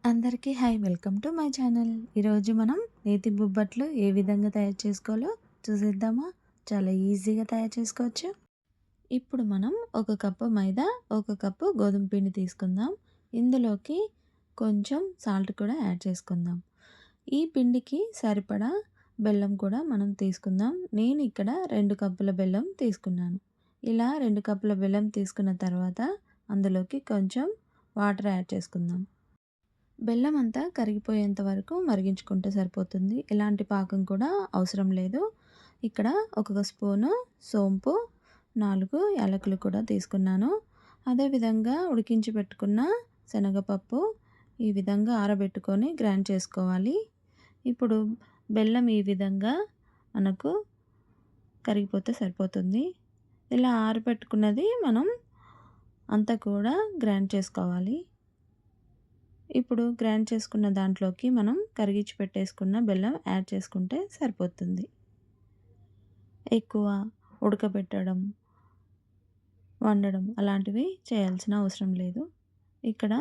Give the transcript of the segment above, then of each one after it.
అందరికీ hi, welcome to my channel. ఈరోజు మనం నేతి బొబ్బట్లు ఏ విధంగా తయారు చేసుకోవాలో చూసేద్దామా? చాలా ఈజీగా తయారు చేసుకోవచ్చు. ఇప్పుడు మనం ఒక కప్పు మైదా, ఒక కప్పు గోధుమ పిండి తీసుకుందాం. ఇందులోకి కొంచెం సాల్ట్ కూడా యాడ్ చేసుకుందాం. ఈ పిండికి సరిపడా బెల్లం కూడా మనం తీసుకుందాం. నేను ఇక్కడ 2 కప్పుల బెల్లం తీసుకున్నాను. ఇలా 2 కప్పుల బెల్లం తీసుకున్న తర్వాత అందులోకి కొంచెం వాటర్ యాడ్ చేసుకుందాం. బెల్లం అంతా కరిగిపోయేంత వరకు మరిగించుకుంటే సరిపోతుంది. ఎలాంటి పాకం కూడా అవసరం లేదు. ఇక్కడ ఒక స్పూను సోంపు, 4 యాలకులు కూడా తీసుకున్నాను. అదేవిధంగా ఉడికించి పెట్టుకున్న శనగపప్పు ఈ విధంగా ఆరబెట్టుకొని గ్రైండ్ చేసుకోవాలి. ఇప్పుడు బెల్లం ఈ విధంగా మనకు కరిగిపోతే సరిపోతుంది. ఇలా ఆరబెట్టుకున్నది మనం అంతా కూడా గ్రైండ్ చేసుకోవాలి. ఇప్పుడు గ్రైండ్ చేసుకున్న దాంట్లోకి మనం కరిగించి పెట్టేసుకున్న బెల్లం యాడ్ చేసుకుంటే సరిపోతుంది. ఎక్కువ ఉడకబెట్టడం, వండడం అలాంటివి చేయాల్సిన అవసరం లేదు. ఇక్కడ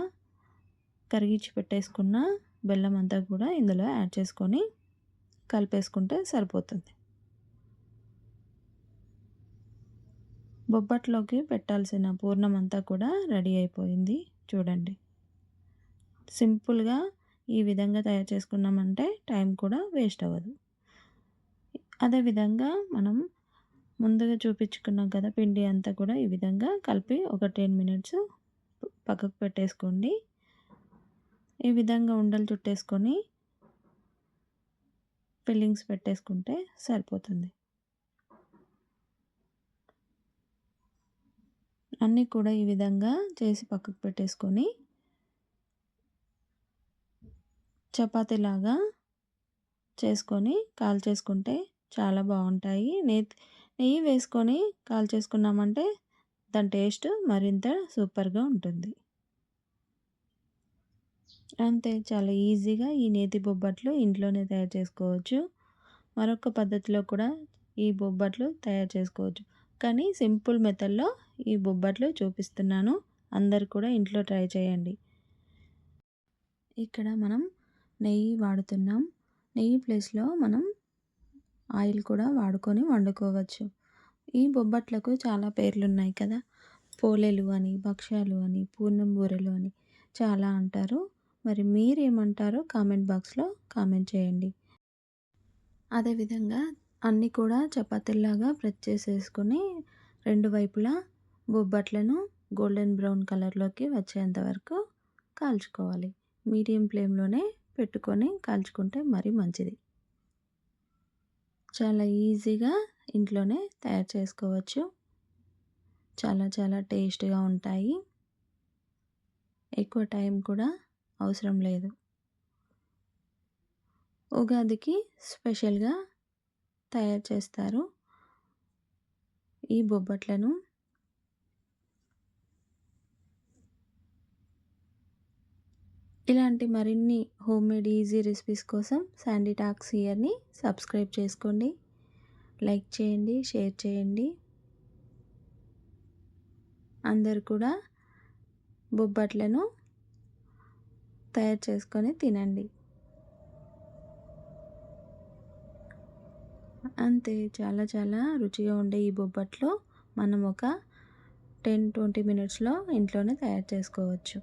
కరిగించి పెట్టేసుకున్న బెల్లం అంతా కూడా ఇందులో యాడ్ చేసుకొని కలిపేసుకుంటే సరిపోతుంది. బొబ్బట్లోకి పెట్టాల్సిన పూర్ణం అంతా కూడా రెడీ అయిపోయింది. చూడండి, సింపుల్గా ఈ విధంగా తయారు చేసుకున్నామంటే టైం కూడా వేస్ట్ అవ్వదు. అదేవిధంగా మనం ముందుగా చూపించుకున్నాం కదా, పిండి అంతా కూడా ఈ విధంగా కలిపి ఒక 10 మినిట్స్ పక్కకు పెట్టేసుకోండి. ఈ విధంగా ఉండలు చుట్టేసుకొని ఫిల్లింగ్స్ పెట్టేసుకుంటే సరిపోతుంది. అన్నీ కూడా ఈ విధంగా చేసి పక్కకు పెట్టేసుకొని చపాతీలాగా చేసుకొని కాల్చేసుకుంటే చాలా బాగుంటాయి. నెయ్యి వేసుకొని కాల్చేసుకున్నామంటే దాని టేస్ట్ మరింత సూపర్గా ఉంటుంది. అంతే, చాలా ఈజీగా ఈ నేతి బొబ్బట్లు ఇంట్లోనే తయారు చేసుకోవచ్చు. మరొక పద్ధతిలో కూడా ఈ బొబ్బట్లు తయారు చేసుకోవచ్చు, కానీ సింపుల్ మెథడ్లో ఈ బొబ్బట్లు చూపిస్తున్నాను. అందరు కూడా ఇంట్లో ట్రై చేయండి. ఇక్కడ మనం నెయ్యి వాడుతున్నాం. నెయ్యి ప్లేస్లో మనం ఆయిల్ కూడా వాడుకొని వండుకోవచ్చు. ఈ బొబ్బట్లకు చాలా పేర్లు ఉన్నాయి కదా, పోలేలు అని, భక్ష్యాలు అని, పూర్ణం బూరెలు అని చాలా అంటారు. మరి మీరేమంటారో కామెంట్ బాక్స్లో కామెంట్ చేయండి. అదేవిధంగా అన్నీ కూడా చపాతీలాగా ప్రెస్ చేసేసుకొని 2 వైపులా బొబ్బట్లను గోల్డెన్ బ్రౌన్ కలర్లోకి వచ్చేంత వరకు కాల్చుకోవాలి. మీడియం ఫ్లేమ్లోనే పెట్టుకొని కాల్చుకుంటే మరీ మంచిది. చాలా ఈజీగా ఇంట్లోనే తయారు చేసుకోవచ్చు. చాలా చాలా టేస్ట్గా ఉంటాయి. ఎక్కువ టైం కూడా అవసరం లేదు. ఉగాదికి స్పెషల్గా తయారు చేస్తారు ఈ బొబ్బట్లను. ఇలాంటి మరిన్ని హోమ్మేడ్ ఈజీ రెసిపీస్ కోసం శాండీ టాక్స్ హియర్ని సబ్స్క్రైబ్ చేసుకోండి, లైక్ చేయండి, షేర్ చేయండి. అందరు కూడా బొబ్బట్లను తయారు చేసుకొని తినండి. అంతే, చాలా చాలా రుచిగా ఉండే ఈ బొబ్బట్లు మనం ఒక 10-20 మినిట్స్లో ఇంట్లోనే తయారు చేసుకోవచ్చు.